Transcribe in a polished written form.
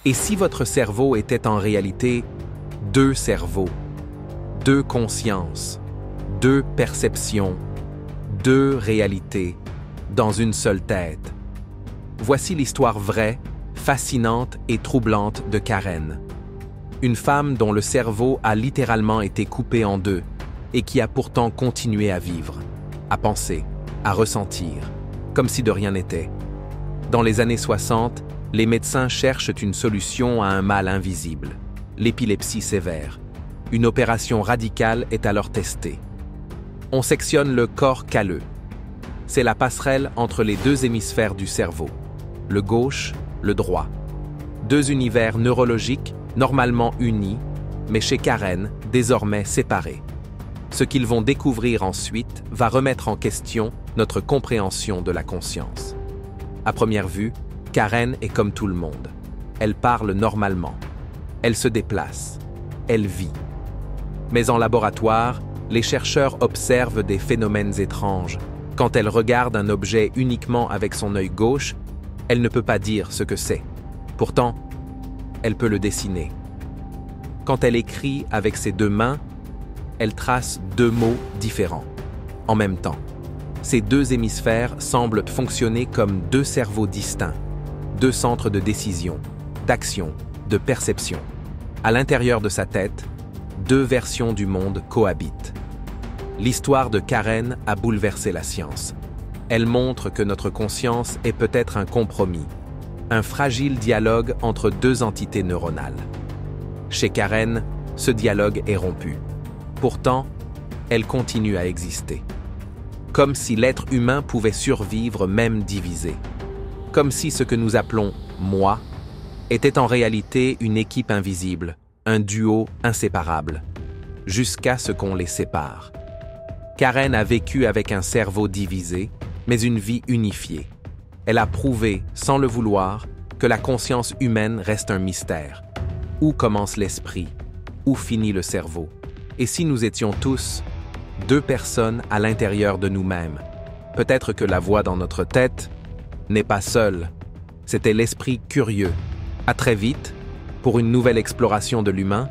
Et si votre cerveau était en réalité deux cerveaux, deux consciences, deux perceptions, deux réalités, dans une seule tête? Voici l'histoire vraie, fascinante et troublante de Karen. Une femme dont le cerveau a littéralement été coupé en deux et qui a pourtant continué à vivre, à penser, à ressentir, comme si de rien n'était. Dans les années 60, les médecins cherchent une solution à un mal invisible, l'épilepsie sévère. Une opération radicale est alors testée. On sectionne le corps calleux. C'est la passerelle entre les deux hémisphères du cerveau, le gauche, le droit. Deux univers neurologiques normalement unis, mais chez Karen, désormais séparés. Ce qu'ils vont découvrir ensuite va remettre en question notre compréhension de la conscience. À première vue, Karen est comme tout le monde. Elle parle normalement. Elle se déplace. Elle vit. Mais en laboratoire, les chercheurs observent des phénomènes étranges. Quand elle regarde un objet uniquement avec son œil gauche, elle ne peut pas dire ce que c'est. Pourtant, elle peut le dessiner. Quand elle écrit avec ses deux mains, elle trace deux mots différents, en même temps. Ces deux hémisphères semblent fonctionner comme deux cerveaux distincts, deux centres de décision, d'action, de perception. À l'intérieur de sa tête, deux versions du monde cohabitent. L'histoire de Karen a bouleversé la science. Elle montre que notre conscience est peut-être un compromis, un fragile dialogue entre deux entités neuronales. Chez Karen, ce dialogue est rompu. Pourtant, elle continue à exister. Comme si l'être humain pouvait survivre même divisé. Comme si ce que nous appelons « moi » était en réalité une équipe invisible, un duo inséparable, jusqu'à ce qu'on les sépare. Karen a vécu avec un cerveau divisé, mais une vie unifiée. Elle a prouvé, sans le vouloir, que la conscience humaine reste un mystère. Où commence l'esprit? Où finit le cerveau? Et si nous étions tous deux personnes à l'intérieur de nous-mêmes? Peut-être que la voix dans notre tête n'est pas seule. C'était l'esprit curieux. À très vite pour une nouvelle exploration de l'humain